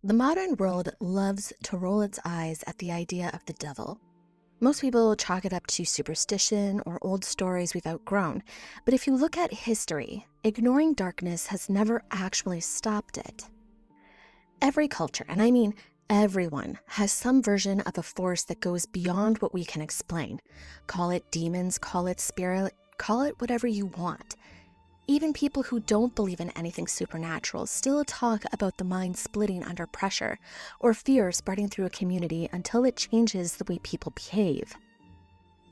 The modern world loves to roll its eyes at the idea of the devil. Most people chalk it up to superstition or old stories we've outgrown, but if you look at history, ignoring darkness has never actually stopped it. Every culture, and I mean everyone, has some version of a force that goes beyond what we can explain. Call it demons, call it spirit, call it whatever you want. Even people who don't believe in anything supernatural still talk about the mind splitting under pressure or fear spreading through a community until it changes the way people behave.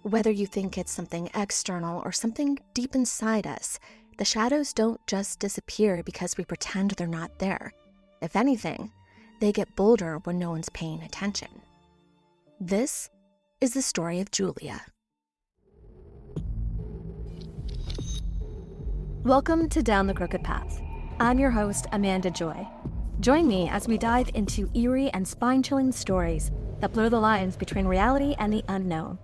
Whether you think it's something external or something deep inside us, the shadows don't just disappear because we pretend they're not there. If anything, they get bolder when no one's paying attention. This is the story of Julia. Welcome to Down the Crooked Path. I'm your host, Amanda Joy. Join me as we dive into eerie and spine-chilling stories that blur the lines between reality and the unknown.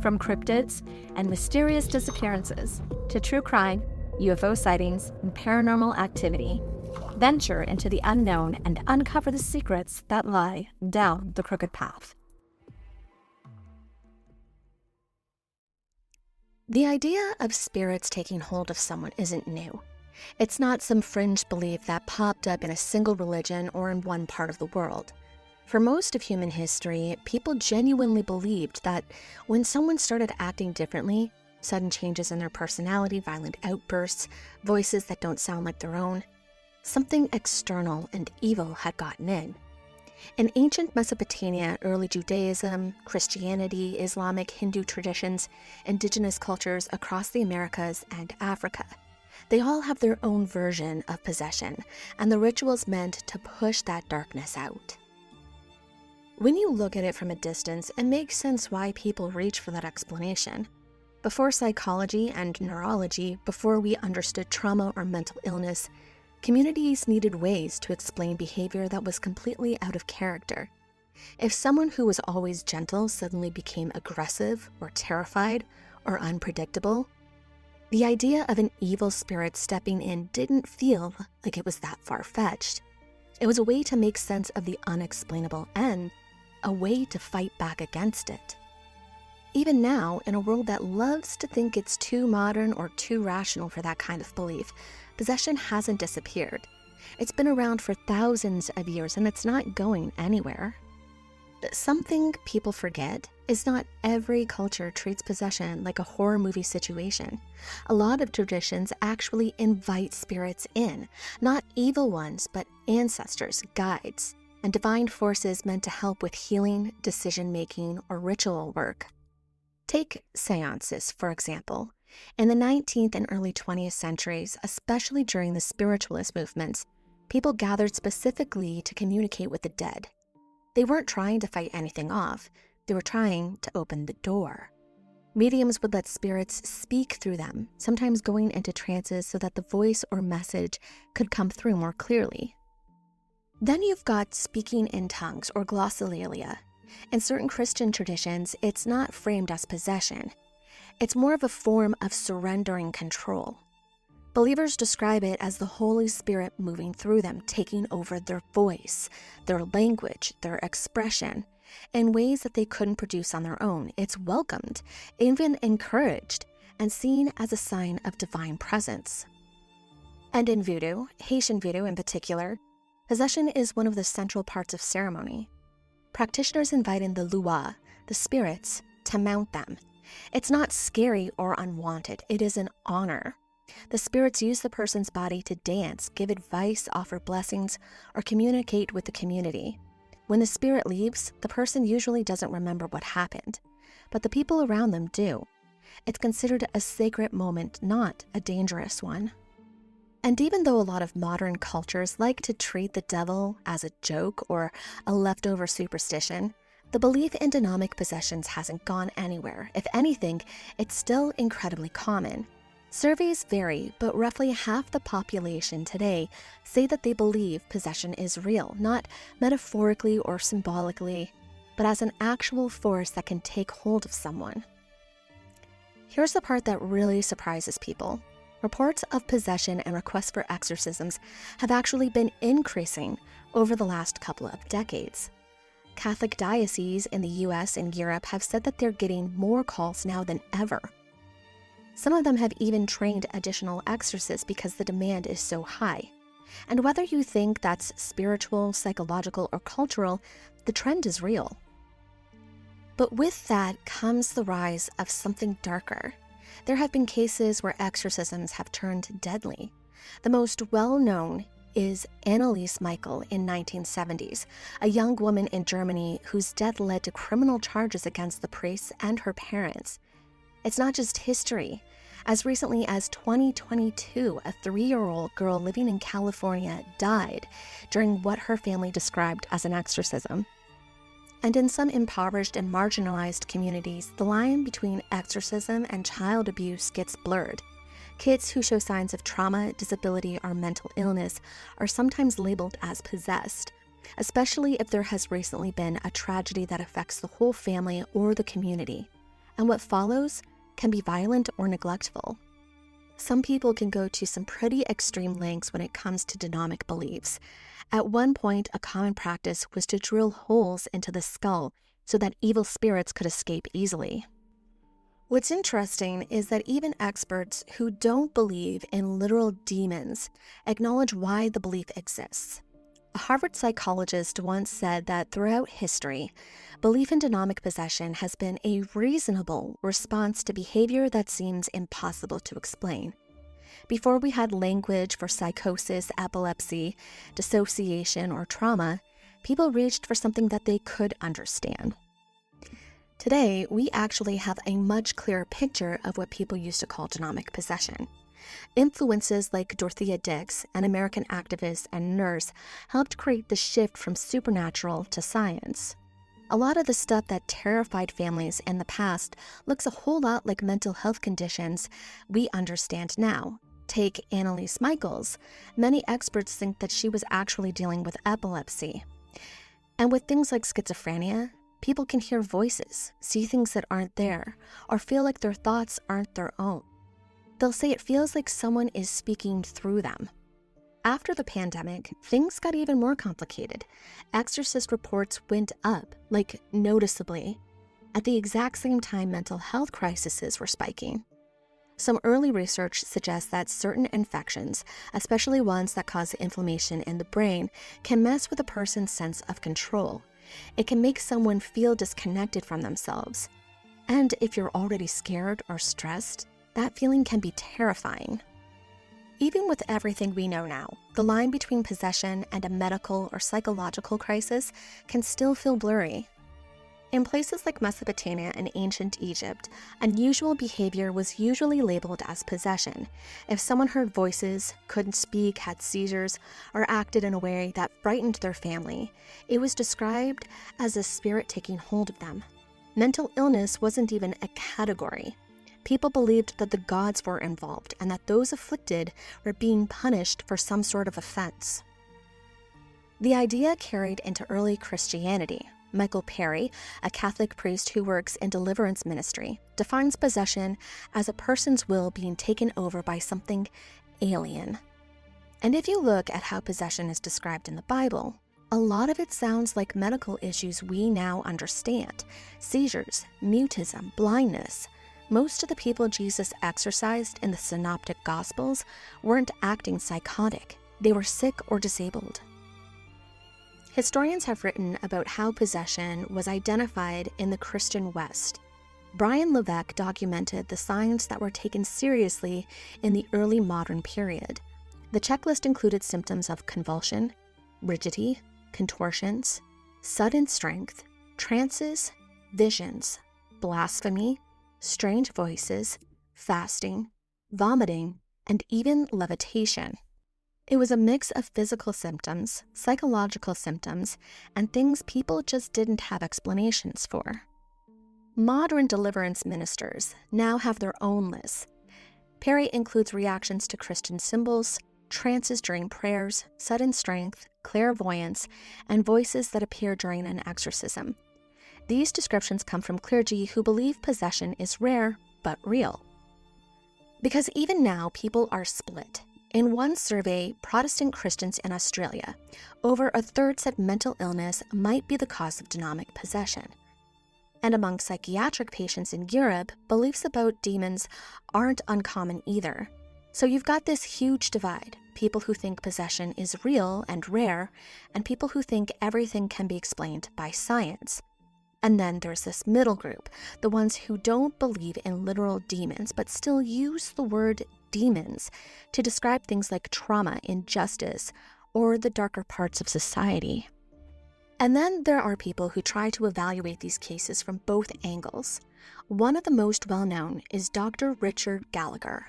From cryptids and mysterious disappearances to true crime, UFO sightings, and paranormal activity. Venture into the unknown and uncover the secrets that lie down the crooked path. The idea of spirits taking hold of someone isn't new. It's not some fringe belief that popped up in a single religion or in one part of the world. For most of human history, people genuinely believed that when someone started acting differently, sudden changes in their personality, violent outbursts, voices that don't sound like their own, something external and evil had gotten in. In ancient Mesopotamia, early Judaism, Christianity, Islamic, Hindu traditions, indigenous cultures across the Americas and Africa, they all have their own version of possession, and the rituals meant to push that darkness out. When you look at it from a distance, it makes sense why people reach for that explanation. Before psychology and neurology, before we understood trauma or mental illness, communities needed ways to explain behavior that was completely out of character. If someone who was always gentle suddenly became aggressive or terrified or unpredictable, the idea of an evil spirit stepping in didn't feel like it was that far-fetched. It was a way to make sense of the unexplainable and a way to fight back against it. Even now, in a world that loves to think it's too modern or too rational for that kind of belief, possession hasn't disappeared. It's been around for thousands of years and it's not going anywhere. Something people forget is not every culture treats possession like a horror movie situation. A lot of traditions actually invite spirits in, not evil ones, but ancestors, guides, and divine forces meant to help with healing, decision-making, or ritual work. Take seances, for example. In the 19th and early 20th centuries, especially during the spiritualist movements, people gathered specifically to communicate with the dead. They weren't trying to fight anything off, they were trying to open the door. Mediums would let spirits speak through them, sometimes going into trances so that the voice or message could come through more clearly. Then you've got speaking in tongues or glossolalia. In certain Christian traditions, it's not framed as possession. It's more of a form of surrendering control. Believers describe it as the Holy Spirit moving through them, taking over their voice, their language, their expression, in ways that they couldn't produce on their own. It's welcomed, even encouraged, and seen as a sign of divine presence. And in voodoo, Haitian voodoo in particular, possession is one of the central parts of ceremony. Practitioners invite in the lua, the spirits, to mount them. It's not scary or unwanted, it is an honor. The spirits use the person's body to dance, give advice, offer blessings, or communicate with the community. When the spirit leaves, the person usually doesn't remember what happened, but the people around them do. It's considered a sacred moment, not a dangerous one. And even though a lot of modern cultures like to treat the devil as a joke or a leftover superstition, the belief in demonic possessions hasn't gone anywhere. If anything, it's still incredibly common. Surveys vary, but roughly half the population today say that they believe possession is real, not metaphorically or symbolically, but as an actual force that can take hold of someone. Here's the part that really surprises people. Reports of possession and requests for exorcisms have actually been increasing over the last couple of decades. Catholic dioceses in the US and Europe have said that they're getting more calls now than ever. Some of them have even trained additional exorcists because the demand is so high. And whether you think that's spiritual, psychological, or cultural, the trend is real. But with that comes the rise of something darker. There have been cases where exorcisms have turned deadly. The most well-known is Anneliese Michael in 1970s, a young woman in Germany whose death led to criminal charges against the priests and her parents. It's not just history. As recently as 2022, a 3-year-old girl living in California died during what her family described as an exorcism. And in some impoverished and marginalized communities, the line between exorcism and child abuse gets blurred. Kids who show signs of trauma, disability, or mental illness are sometimes labeled as possessed, especially if there has recently been a tragedy that affects the whole family or the community. And what follows can be violent or neglectful. Some people can go to some pretty extreme lengths when it comes to demonic beliefs. At one point, a common practice was to drill holes into the skull so that evil spirits could escape easily. What's interesting is that even experts who don't believe in literal demons acknowledge why the belief exists. A Harvard psychologist once said that throughout history, belief in demonic possession has been a reasonable response to behavior that seems impossible to explain. Before we had language for psychosis, epilepsy, dissociation, or trauma, people reached for something that they could understand. Today, we actually have a much clearer picture of what people used to call demonic possession. Influences like Dorothea Dix, an American activist and nurse, helped create the shift from supernatural to science. A lot of the stuff that terrified families in the past looks a whole lot like mental health conditions we understand now. Take Anneliese Michaels. Many experts think that she was actually dealing with epilepsy. And with things like schizophrenia, people can hear voices, see things that aren't there, or feel like their thoughts aren't their own. They'll say it feels like someone is speaking through them. After the pandemic, things got even more complicated. Exorcist reports went up, like noticeably, at the exact same time mental health crises were spiking. Some early research suggests that certain infections, especially ones that cause inflammation in the brain, can mess with a person's sense of control. It can make someone feel disconnected from themselves. And if you're already scared or stressed, that feeling can be terrifying. Even with everything we know now, the line between possession and a medical or psychological crisis can still feel blurry. In places like Mesopotamia and ancient Egypt, unusual behavior was usually labeled as possession. If someone heard voices, couldn't speak, had seizures, or acted in a way that frightened their family, it was described as a spirit taking hold of them. Mental illness wasn't even a category. People believed that the gods were involved and that those afflicted were being punished for some sort of offense. The idea carried into early Christianity. Michael Perry, a Catholic priest who works in deliverance ministry, defines possession as a person's will being taken over by something alien. And if you look at how possession is described in the Bible, a lot of it sounds like medical issues we now understand: seizures, mutism, blindness. Most of the people Jesus exorcised in the Synoptic Gospels weren't acting psychotic. They were sick or disabled. Historians have written about how possession was identified in the Christian West. Brian Levesque documented the signs that were taken seriously in the early modern period. The checklist included symptoms of convulsion, rigidity, contortions, sudden strength, trances, visions, blasphemy, strange voices, fasting, vomiting, and even levitation. It was a mix of physical symptoms, psychological symptoms, and things people just didn't have explanations for. Modern deliverance ministers now have their own lists. Perry includes reactions to Christian symbols, trances during prayers, sudden strength, clairvoyance, and voices that appear during an exorcism. These descriptions come from clergy who believe possession is rare but real. Because even now, people are split. In one survey, Protestant Christians in Australia, over a third said mental illness might be the cause of demonic possession. And among psychiatric patients in Europe, beliefs about demons aren't uncommon either. So you've got this huge divide, people who think possession is real and rare, and people who think everything can be explained by science. And then there's this middle group, the ones who don't believe in literal demons, but still use the word demons to describe things like trauma, injustice, or the darker parts of society. And then there are people who try to evaluate these cases from both angles. One of the most well-known is Dr. Richard Gallagher.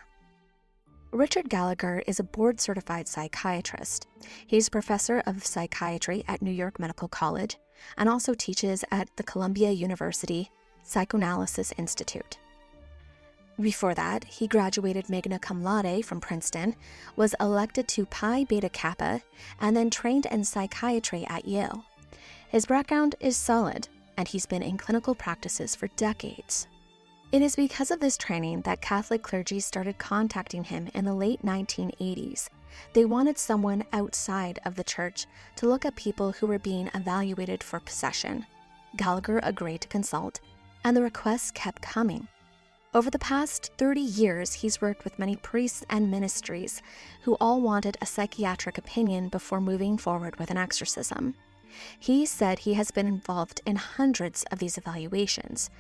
Richard Gallagher is a board-certified psychiatrist. He's professor of psychiatry at New York Medical College and also teaches at the Columbia University Psychoanalysis Institute. Before that, he graduated magna cum laude from Princeton, was elected to Pi Beta Kappa, and then trained in psychiatry at Yale. His background is solid, and he's been in clinical practices for decades. It is because of this training that Catholic clergy started contacting him in the late 1980s. They wanted someone outside of the church to look at people who were being evaluated for possession. Gallagher agreed to consult, and the requests kept coming. Over the past 30 years, he's worked with many priests and ministries who all wanted a psychiatric opinion before moving forward with an exorcism. He said he has been involved in hundreds of these evaluations.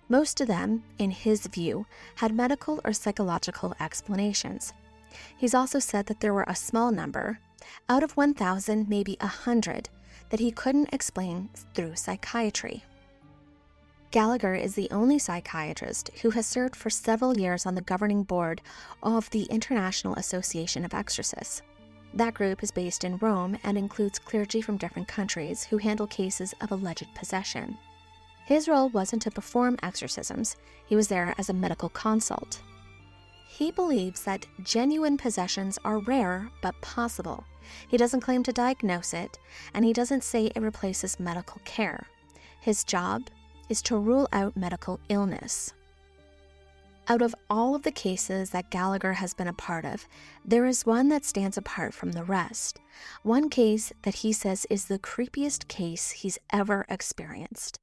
Most of them, in his view, had medical or psychological explanations. He's also said that there were a small number, out of 1,000, maybe 100, that he couldn't explain through psychiatry. Gallagher is the only psychiatrist who has served for several years on the governing board of the International Association of Exorcists. That group is based in Rome and includes clergy from different countries who handle cases of alleged possession. His role wasn't to perform exorcisms, he was there as a medical consult. He believes that genuine possessions are rare but possible. He doesn't claim to diagnose it, and he doesn't say it replaces medical care. His job is to rule out medical illness. Out of all of the cases that Gallagher has been a part of, there is one that stands apart from the rest. One case that he says is the creepiest case he's ever experienced.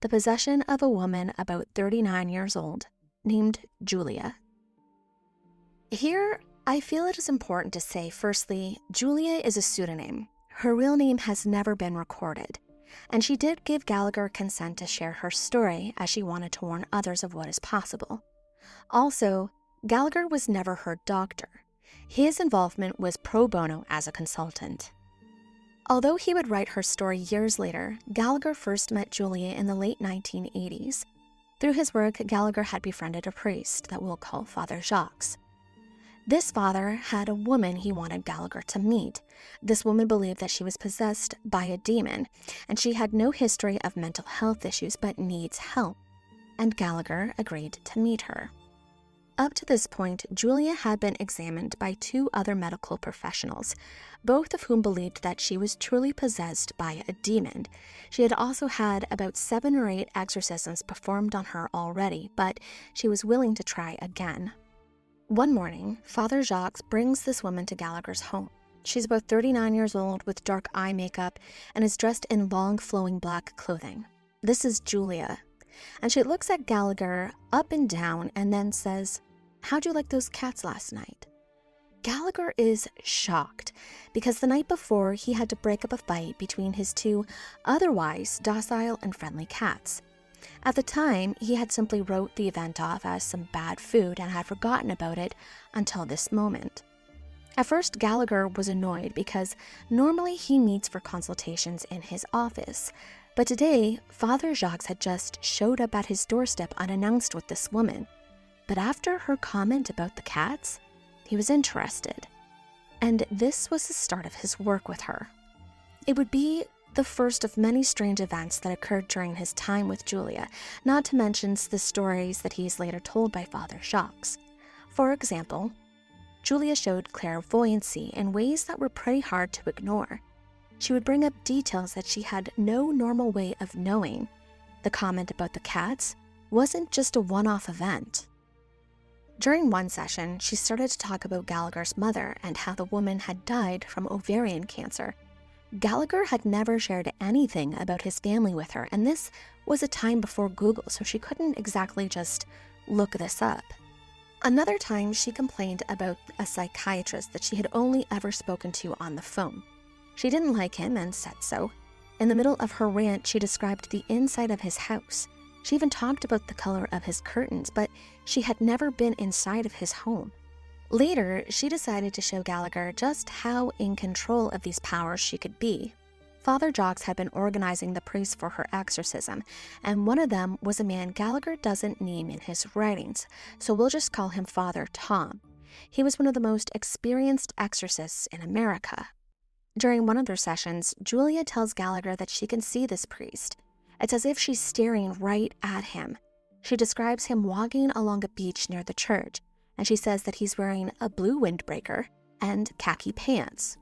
The possession of a woman about 39 years old, named Julia. Here, I feel it is important to say, firstly, Julia is a pseudonym. Her real name has never been recorded. And she did give Gallagher consent to share her story, as she wanted to warn others of what is possible. Also, Gallagher was never her doctor. His involvement was pro bono as a consultant. Although he would write her story years later, Gallagher first met Julia in the late 1980s. Through his work, Gallagher had befriended a priest that we'll call Father Jacques. This father had a woman he wanted Gallagher to meet. This woman believed that she was possessed by a demon, and she had no history of mental health issues but needs help, and Gallagher agreed to meet her. Up to this point, Julia had been examined by 2 other medical professionals, both of whom believed that she was truly possessed by a demon. She had also had about 7 or 8 exorcisms performed on her already, but she was willing to try again. One morning, Father Jacques brings this woman to Gallagher's home. She's about 39 years old with dark eye makeup and is dressed in long flowing black clothing. This is Julia. And she looks at Gallagher up and down and then says, "How'd you like those cats last night?" Gallagher is shocked because the night before he had to break up a fight between his 2 otherwise docile and friendly cats. At the time, he had simply wrote the event off as some bad food and had forgotten about it until this moment. At first, Gallagher was annoyed because normally he meets for consultations in his office. But today, Father Jacques had just showed up at his doorstep unannounced with this woman. But after her comment about the cats, he was interested. And this was the start of his work with her. It would be the first of many strange events that occurred during his time with Julia, not to mention the stories that he is later told by Father Jacques. For example, Julia showed clairvoyancy in ways that were pretty hard to ignore. She would bring up details that she had no normal way of knowing. The comment about the cats wasn't just a one-off event. During one session, she started to talk about Gallagher's mother and how the woman had died from ovarian cancer. Gallagher had never shared anything about his family with her, and this was a time before Google, so she couldn't exactly just look this up. Another time, she complained about a psychiatrist that she had only ever spoken to on the phone. She didn't like him and said so. In the middle of her rant, she described the inside of his house. She even talked about the color of his curtains, but she had never been inside of his home. Later, she decided to show Gallagher just how in control of these powers she could be. Father Jacques had been organizing the priests for her exorcism, and one of them was a man Gallagher doesn't name in his writings, so we'll just call him Father Tom. He was one of the most experienced exorcists in America. During one of their sessions, Julia tells Gallagher that she can see this priest. It's as if she's staring right at him. She describes him walking along a beach near the church, and she says that he's wearing a blue windbreaker and khaki pants.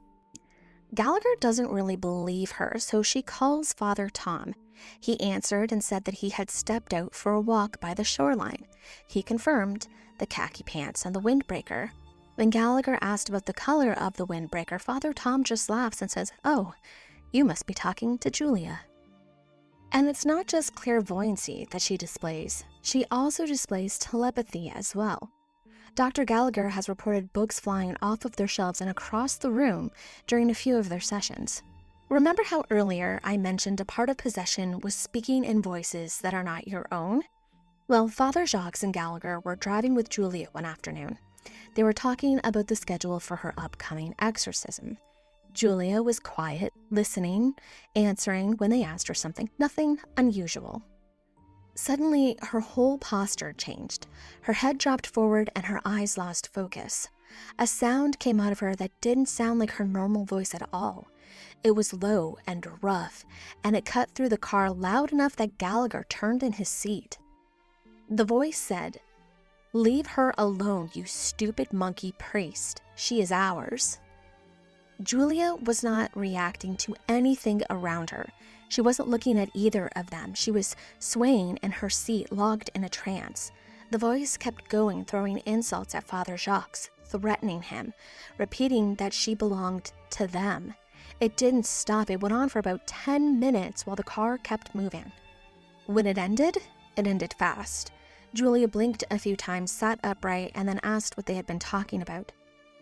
Gallagher doesn't really believe her, so she calls Father Tom. He answered and said that he had stepped out for a walk by the shoreline. He confirmed the khaki pants and the windbreaker. When Gallagher asked about the color of the windbreaker, Father Tom just laughs and says, "Oh, you must be talking to Julia." And it's not just clairvoyancy that she displays. She also displays telepathy as well. Dr. Gallagher has reported books flying off of their shelves and across the room during a few of their sessions. Remember how earlier I mentioned a part of possession was speaking in voices that are not your own? Well, Father Jacques and Gallagher were driving with Julia one afternoon. They were talking about the schedule for her upcoming exorcism. Julia was quiet, listening, answering when they asked her something, nothing unusual. Suddenly, her whole posture changed. Her head dropped forward and her eyes lost focus. A sound came out of her that didn't sound like her normal voice at all. It was low and rough, and it cut through the car loud enough that Gallagher turned in his seat. The voice said, "Leave her alone, you stupid monkey priest. She is ours." Julia was not reacting to anything around her. She wasn't looking at either of them. She was swaying in her seat, locked in a trance. The voice kept going, throwing insults at Father Jacques, threatening him, repeating that she belonged to them. It didn't stop. It went on for about 10 minutes while the car kept moving. When it ended fast. Julia blinked a few times, sat upright, and then asked what they had been talking about.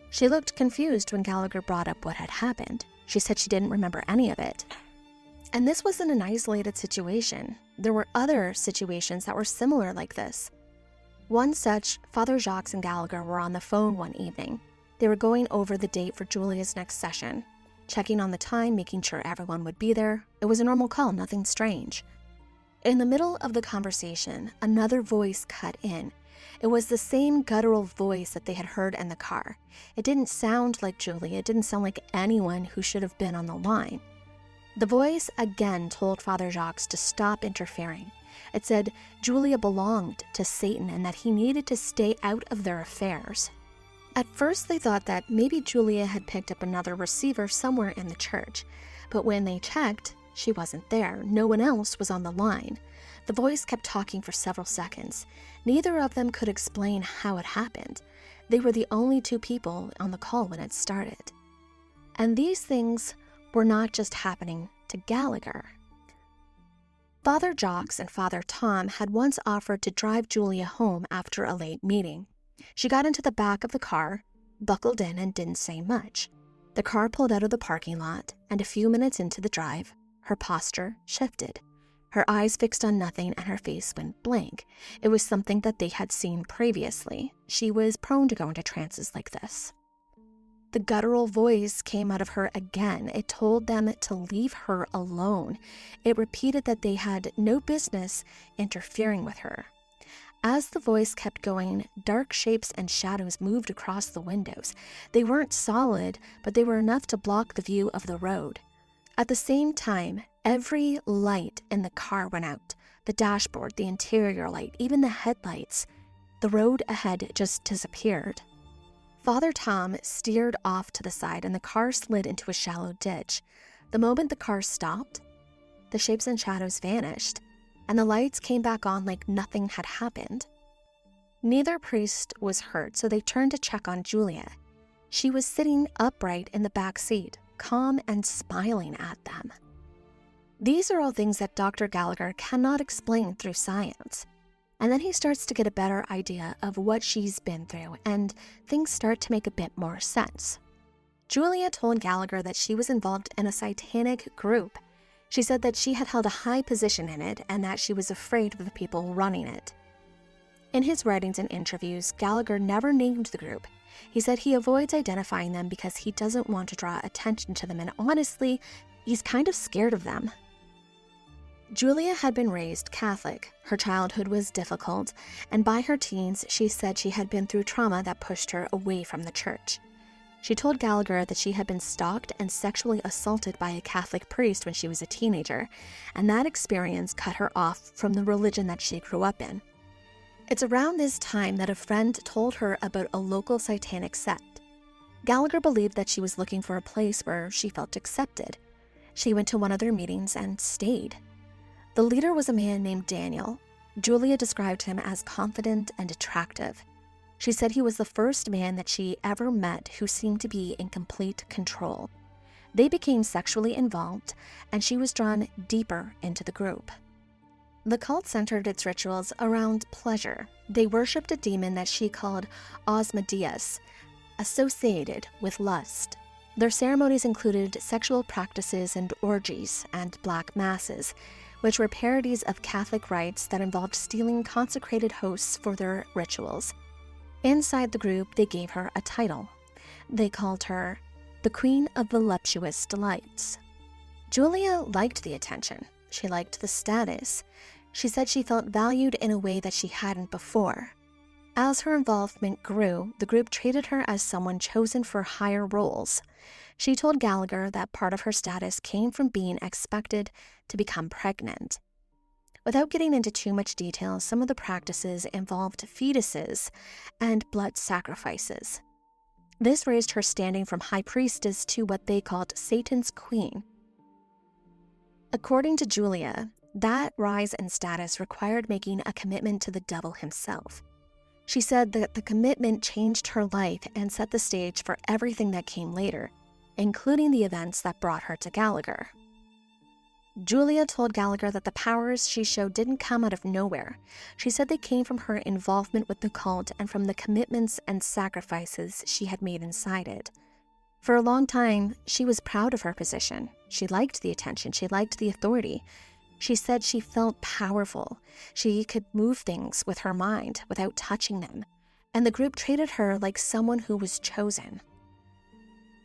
She looked confused when Gallagher brought up what had happened. She said she didn't remember any of it. And this wasn't an isolated situation. There were other situations that were similar like this. One such, Father Jacques and Gallagher were on the phone one evening. They were going over the date for Julia's next session, checking on the time, making sure everyone would be there. It was a normal call, nothing strange. In the middle of the conversation, another voice cut in. It was the same guttural voice that they had heard in the car. It didn't sound like Julia. It didn't sound like anyone who should have been on the line. The voice again told Father Jacques to stop interfering. It said Julia belonged to Satan and that he needed to stay out of their affairs. At first, they thought that maybe Julia had picked up another receiver somewhere in the church, but when they checked, she wasn't there. No one else was on the line. The voice kept talking for several seconds. Neither of them could explain how it happened. They were the only two people on the call when it started. And these things were not just happening to Gallagher. Father Jacques and Father Tom had once offered to drive Julia home after a late meeting. She got into the back of the car, buckled in, and didn't say much. The car pulled out of the parking lot, and a few minutes into the drive, her posture shifted. Her eyes fixed on nothing and her face went blank. It was something that they had seen previously. She was prone to go into trances like this. The guttural voice came out of her again. It told them to leave her alone. It repeated that they had no business interfering with her. As the voice kept going, dark shapes and shadows moved across the windows. They weren't solid, but they were enough to block the view of the road. At the same time, every light in the car went out. The dashboard, the interior light, even the headlights. The road ahead just disappeared. Father Tom steered off to the side and the car slid into a shallow ditch. The moment the car stopped, the shapes and shadows vanished, and the lights came back on like nothing had happened. Neither priest was hurt, so they turned to check on Julia. She was sitting upright in the back seat, calm and smiling at them. These are all things that Dr. Gallagher cannot explain through science. And then he starts to get a better idea of what she's been through, and things start to make a bit more sense. Julia told Gallagher that she was involved in a satanic group. She said that she had held a high position in it and that she was afraid of the people running it. In his writings and interviews, Gallagher never named the group. He said he avoids identifying them because he doesn't want to draw attention to them, and honestly, he's kind of scared of them. Julia had been raised Catholic. Her childhood was difficult, and by her teens, she said she had been through trauma that pushed her away from the church. She told Gallagher that she had been stalked and sexually assaulted by a Catholic priest when she was a teenager, and that experience cut her off from the religion that she grew up in. It's around this time that a friend told her about a local satanic sect. Gallagher believed that she was looking for a place where she felt accepted. She went to one of their meetings and stayed. The leader was a man named Daniel. Julia described him as confident and attractive. She said he was the first man that she ever met who seemed to be in complete control. They became sexually involved, and she was drawn deeper into the group. The cult centered its rituals around pleasure. They worshipped a demon that she called Osmodeus, associated with lust. Their ceremonies included sexual practices and orgies and black masses, which were parodies of Catholic rites that involved stealing consecrated hosts for their rituals. Inside the group, they gave her a title. They called her the Queen of Voluptuous Delights. Julia liked the attention. She liked the status. She said she felt valued in a way that she hadn't before. As her involvement grew, the group treated her as someone chosen for higher roles. She told Gallagher that part of her status came from being expected to become pregnant. Without getting into too much detail, some of the practices involved fetuses and blood sacrifices. This raised her standing from high priestess to what they called Satan's queen. According to Julia, that rise in status required making a commitment to the devil himself. She said that the commitment changed her life and set the stage for everything that came later, including the events that brought her to Gallagher. Julia told Gallagher that the powers she showed didn't come out of nowhere. She said they came from her involvement with the cult and from the commitments and sacrifices she had made inside it. For a long time, she was proud of her position. She liked the attention. She liked the authority. She said she felt powerful. She could move things with her mind without touching them, and the group treated her like someone who was chosen.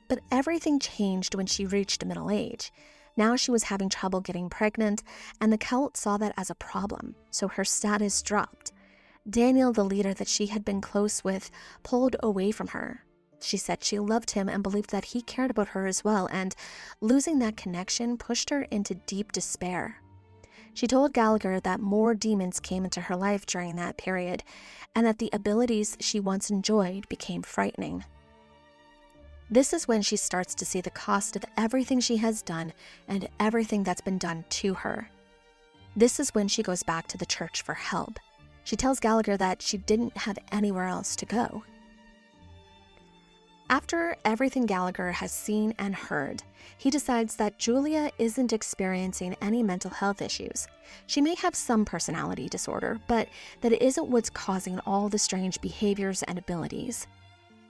But everything changed when she reached middle age. Now she was having trouble getting pregnant, and the cult saw that as a problem, so her status dropped. Daniel, the leader that she had been close with, pulled away from her. She said she loved him and believed that he cared about her as well, and losing that connection pushed her into deep despair. She told Gallagher that more demons came into her life during that period, and that the abilities she once enjoyed became frightening. This is when she starts to see the cost of everything she has done and everything that's been done to her. This is when she goes back to the church for help. She tells Gallagher that she didn't have anywhere else to go. After everything Gallagher has seen and heard, he decides that Julia isn't experiencing any mental health issues. She may have some personality disorder, but that it isn't what's causing all the strange behaviors and abilities.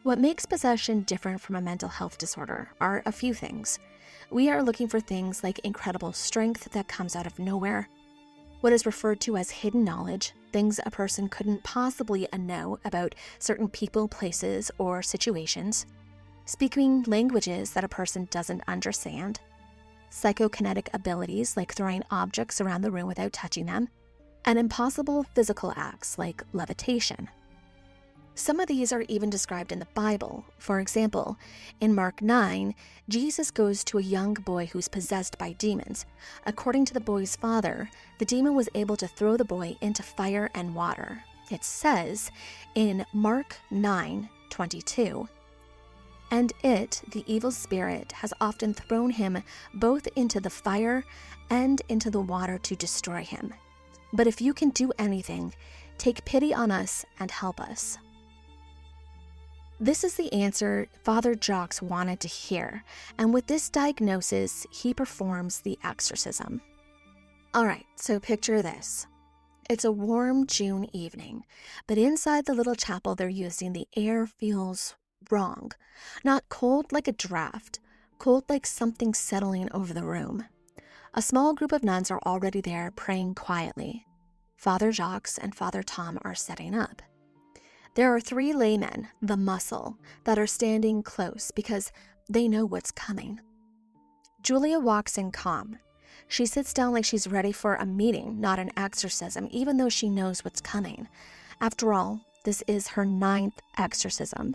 What makes possession different from a mental health disorder are a few things. We are looking for things like incredible strength that comes out of nowhere, what is referred to as hidden knowledge, things a person couldn't possibly know about certain people, places, or situations, speaking languages that a person doesn't understand, psychokinetic abilities like throwing objects around the room without touching them, and impossible physical acts like levitation. Some of these are even described in the Bible. For example, in Mark 9, Jesus goes to a young boy who's possessed by demons. According to the boy's father, the demon was able to throw the boy into fire and water. It says in Mark 9:22, "And it, the evil spirit, has often thrown him both into the fire and into the water to destroy him. But if you can do anything, Take pity on us and help us." This is the answer Father Jacques wanted to hear, and with this diagnosis, he performs the exorcism. All right, so picture this. It's a warm June evening, but inside the little chapel they're using, the air feels wrong. Not cold like a draft, cold like something settling over the room. A small group of nuns are already there praying quietly. Father Jacques and Father Tom are setting up. There are 3 laymen, the muscle, that are standing close because they know what's coming. Julia walks in calm. She sits down like she's ready for a meeting, not an exorcism, even though she knows what's coming. After all, this is her 9th exorcism.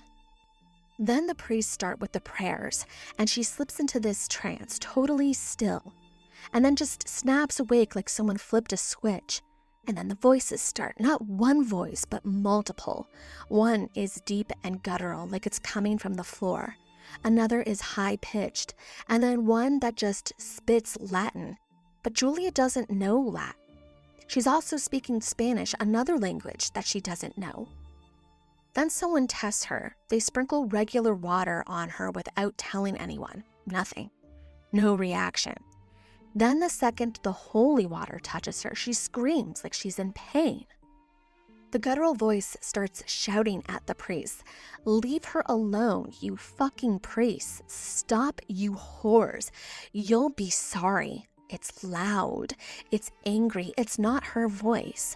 Then the priests start with the prayers, and she slips into this trance, totally still, and then just snaps awake like someone flipped a switch. And then the voices start, not one voice, but multiple. One is deep and guttural, like it's coming from the floor. Another is high-pitched, and then one that just spits Latin. But Julia doesn't know Latin. She's also speaking Spanish, another language that she doesn't know. Then someone tests her. They sprinkle regular water on her without telling anyone. Nothing. No reaction. Then the second the holy water touches her, she screams like she's in pain. The guttural voice starts shouting at the priests, "Leave her alone, you fucking priests. Stop, you whores. You'll be sorry." It's loud. It's angry. It's not her voice.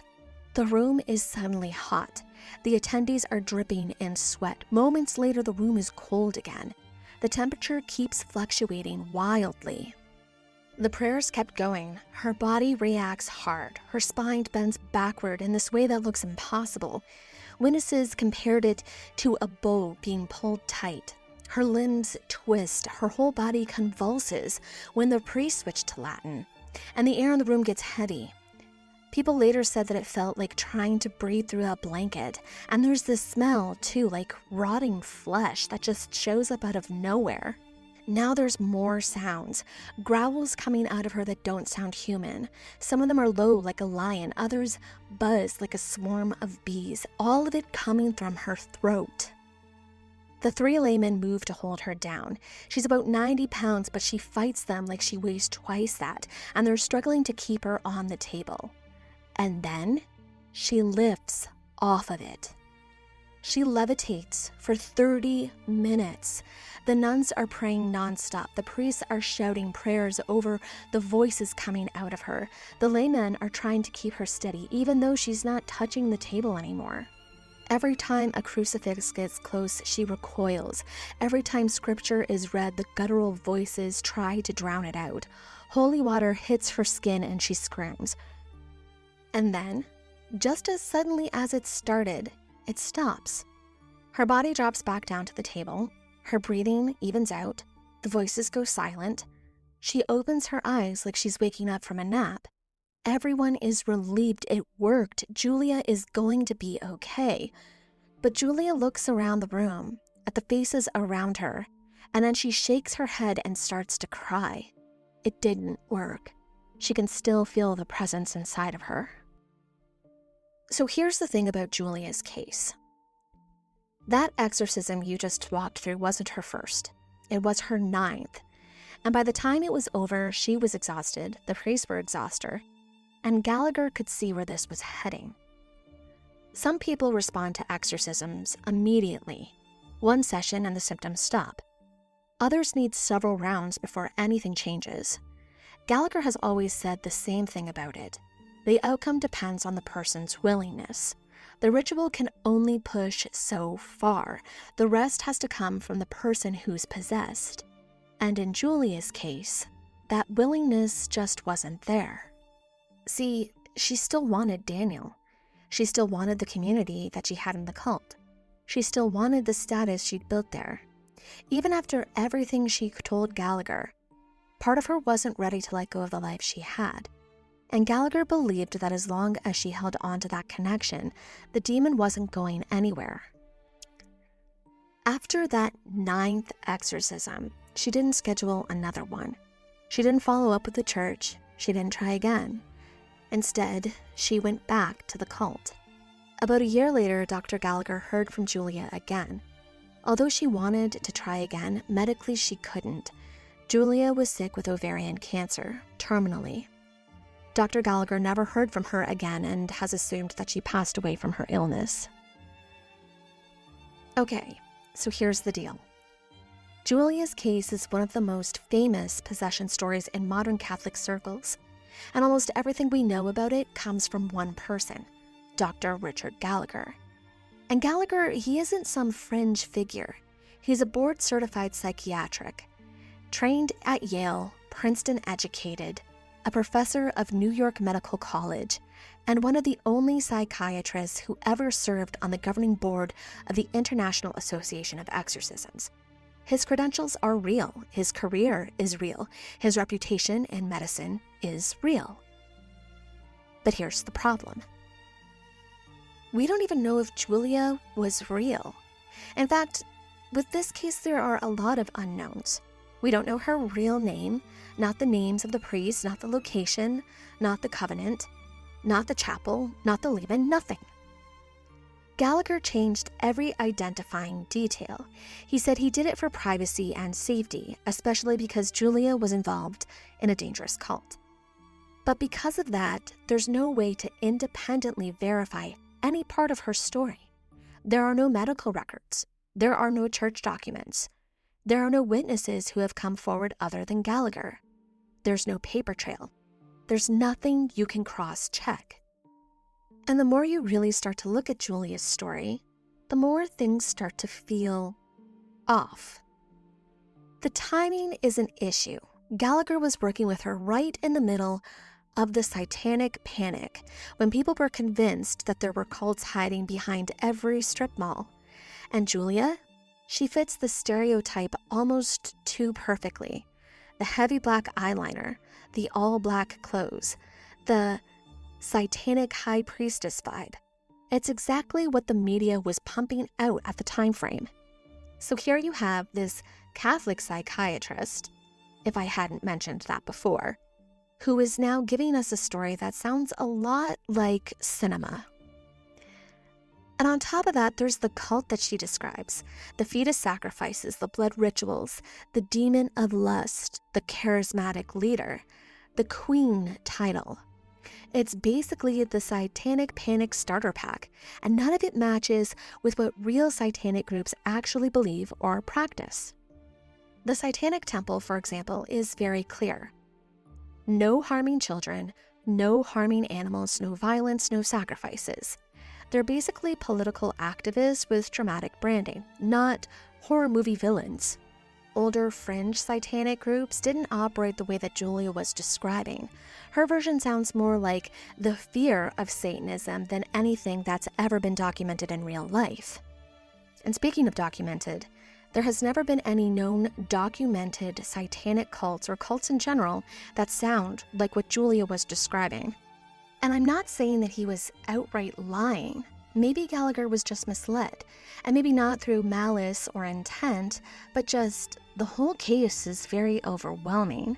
The room is suddenly hot. The attendees are dripping in sweat. Moments later, the room is cold again. The temperature keeps fluctuating wildly. The prayers kept going. Her body reacts hard. Her spine bends backward in this way that looks impossible. Witnesses compared it to a bow being pulled tight. Her limbs twist. Her whole body convulses when the priest switched to Latin, and the air in the room gets heavy. People later said that it felt like trying to breathe through a blanket, and there's this smell, too, like rotting flesh that just shows up out of nowhere. Now there's more sounds, growls coming out of her that don't sound human. Some of them are low like a lion, others buzz like a swarm of bees, all of it coming from her throat. The 3 laymen move to hold her down. She's about 90 pounds, but she fights them like she weighs twice that, and they're struggling to keep her on the table. And then she lifts off of it. She levitates for 30 minutes. The nuns are praying nonstop. The priests are shouting prayers over the voices coming out of her. The laymen are trying to keep her steady, even though she's not touching the table anymore. Every time a crucifix gets close, she recoils. Every time scripture is read, the guttural voices try to drown it out. Holy water hits her skin and she screams. And then, just as suddenly as it started, it stops. Her body drops back down to the table. Her breathing evens out. The voices go silent. She opens her eyes like she's waking up from a nap. Everyone is relieved. It worked. Julia is going to be okay. But Julia looks around the room, at the faces around her, and then she shakes her head and starts to cry. It didn't work. She can still feel the presence inside of her. So here's the thing about Julia's case. That exorcism you just walked through wasn't her first. It was her 9th. And by the time it was over, she was exhausted, the priests were exhausted, and Gallagher could see where this was heading. Some people respond to exorcisms immediately. One session and the symptoms stop. Others need several rounds before anything changes. Gallagher has always said the same thing about it. The outcome depends on the person's willingness. The ritual can only push so far. The rest has to come from the person who's possessed. And in Julia's case, that willingness just wasn't there. See, she still wanted Daniel. She still wanted the community that she had in the cult. She still wanted the status she'd built there. Even after everything she told Gallagher, part of her wasn't ready to let go of the life she had. And Gallagher believed that as long as she held on to that connection, the demon wasn't going anywhere. After that 9th exorcism, she didn't schedule another one. She didn't follow up with the church. She didn't try again. Instead, she went back to the cult. About a year later, Dr. Gallagher heard from Julia again. Although she wanted to try again, medically she couldn't. Julia was sick with ovarian cancer, terminally. Dr. Gallagher never heard from her again and has assumed that she passed away from her illness. Okay, so here's the deal. Julia's case is one of the most famous possession stories in modern Catholic circles, and almost everything we know about it comes from one person, Dr. Richard Gallagher. And Gallagher, he isn't some fringe figure. He's a board-certified psychiatric, trained at Yale, Princeton educated, a professor of New York Medical College, and one of the only psychiatrists who ever served on the governing board of the International Association of Exorcisms. His credentials are real, his career is real, his reputation in medicine is real. But here's the problem. We don't even know if Julia was real. In fact, with this case, there are a lot of unknowns. We don't know her real name, not the names of the priests, not the location, not the covenant, not the chapel, not the leaven, nothing. Gallagher changed every identifying detail. He said he did it for privacy and safety, especially because Julia was involved in a dangerous cult. But because of that, there's no way to independently verify any part of her story. There are no medical records. There are no church documents. There are no witnesses who have come forward other than Gallagher. There's no paper trail. There's nothing you can cross-check. And the more you really start to look at Julia's story, the more things start to feel off. The timing is an issue. Gallagher was working with her right in the middle of the satanic panic, when people were convinced that there were cults hiding behind every strip mall. And Julia, she fits the stereotype almost too perfectly. The heavy black eyeliner, the all-black clothes, the satanic high priestess vibe. It's exactly what the media was pumping out at the time frame. So here you have this Catholic psychiatrist, if I hadn't mentioned that before, who is now giving us a story that sounds a lot like cinema. And on top of that, there's the cult that she describes, the fetus sacrifices, the blood rituals, the demon of lust, the charismatic leader, the queen title. It's basically the satanic panic starter pack, and none of it matches with what real satanic groups actually believe or practice. The Satanic Temple, for example, is very clear. No harming children, no harming animals, no violence, no sacrifices. They're basically political activists with dramatic branding, not horror movie villains. Older fringe satanic groups didn't operate the way that Julia was describing. Her version sounds more like the fear of Satanism than anything that's ever been documented in real life. And speaking of documented, there has never been any known documented satanic cults or cults in general that sound like what Julia was describing. And I'm not saying that he was outright lying. Maybe Gallagher was just misled, and maybe not through malice or intent, but just the whole case is very overwhelming.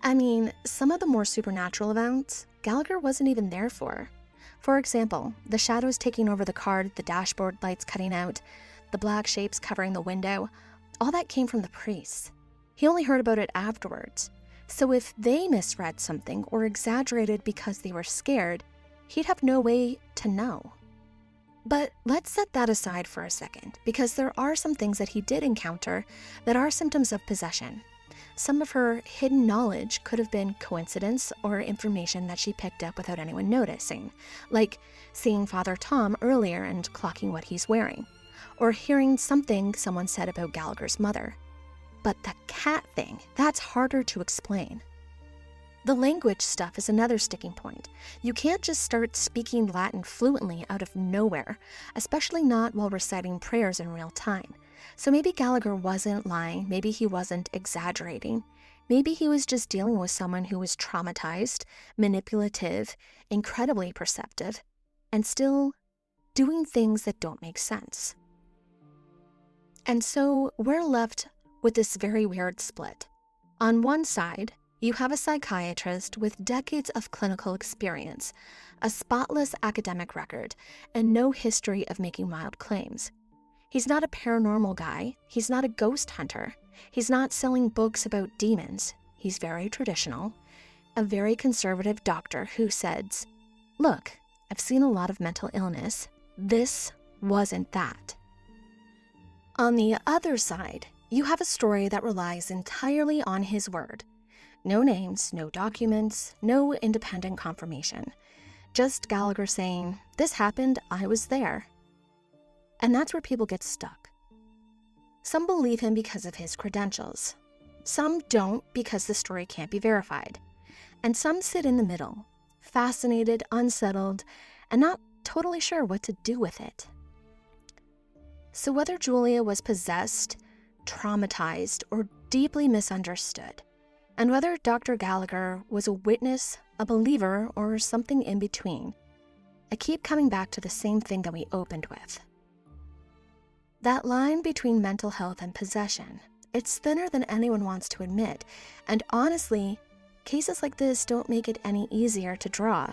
I mean, some of the more supernatural events, Gallagher wasn't even there for. For example, the shadows taking over the car, the dashboard lights cutting out, the black shapes covering the window, all that came from the priests. He only heard about it afterwards. So if they misread something or exaggerated because they were scared, he'd have no way to know. But let's set that aside for a second, because there are some things that he did encounter that are symptoms of possession. Some of her hidden knowledge could have been coincidence or information that she picked up without anyone noticing, like seeing Father Tom earlier and clocking what he's wearing, or hearing something someone said about Gallagher's mother. But the cat thing, that's harder to explain. The language stuff is another sticking point. You can't just start speaking Latin fluently out of nowhere, especially not while reciting prayers in real time. So maybe Gallagher wasn't lying, maybe he wasn't exaggerating. Maybe he was just dealing with someone who was traumatized, manipulative, incredibly perceptive, and still doing things that don't make sense. And so we're left with this very weird split. On one side, You have a psychiatrist with decades of clinical experience, a spotless academic record, and no history of making wild claims. He's not a paranormal guy. He's not a ghost hunter. He's not selling books about demons. He's very traditional, a very conservative doctor who says, "Look, I've seen a lot of mental illness. This wasn't that." On the other side, you have a story that relies entirely on his word. No names, no documents, no independent confirmation. Just Gallagher saying, "This happened, I was there." And that's where people get stuck. Some believe him because of his credentials. Some don't because the story can't be verified. And some sit in the middle, fascinated, unsettled, and not totally sure what to do with it. So whether Julia was possessed, traumatized, or deeply misunderstood, and whether Dr. Gallagher was a witness, a believer, or something in between, I keep coming back to the same thing that we opened with. That line between mental health and possession, it's thinner than anyone wants to admit, and honestly, cases like this don't make it any easier to draw.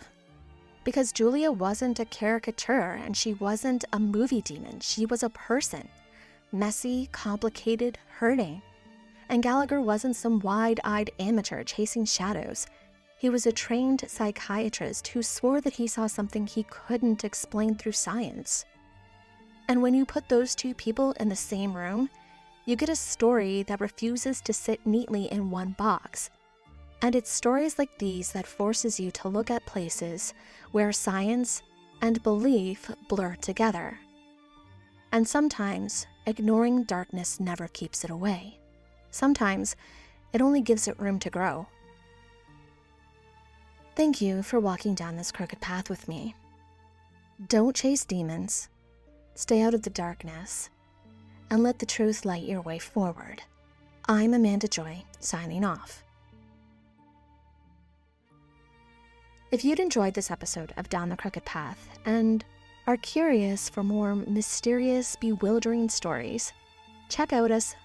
Because Julia wasn't a caricature, and she wasn't a movie demon. She was a person. Messy, complicated, hurting. And Gallagher wasn't some wide-eyed amateur chasing shadows. He was a trained psychiatrist who swore that he saw something he couldn't explain through science. And when you put those two people in the same room, you get a story that refuses to sit neatly in one box. And it's stories like these that forces you to look at places where science and belief blur together. And sometimes, ignoring darkness never keeps it away. Sometimes, it only gives it room to grow. Thank you for walking down this crooked path with me. Don't chase demons. Stay out of the darkness. And let the truth light your way forward. I'm Amanda Joy, signing off. If you'd enjoyed this episode of Down the Crooked Path and are curious for more mysterious, bewildering stories, check out us.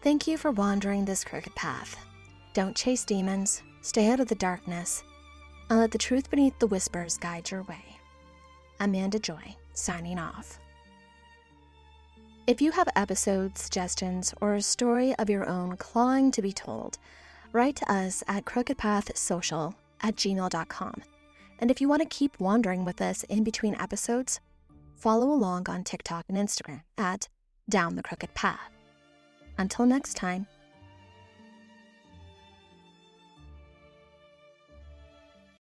Thank you for wandering this crooked path. Don't chase demons, stay out of the darkness, and let the truth beneath the whispers guide your way. Amanda Joy, signing off. If you have episode suggestions or a story of your own clawing to be told, write to us at crookedpathsocial@gmail.com. And if you want to keep wandering with us in between episodes, follow along on TikTok and Instagram at Down the Crooked Path. Until next time.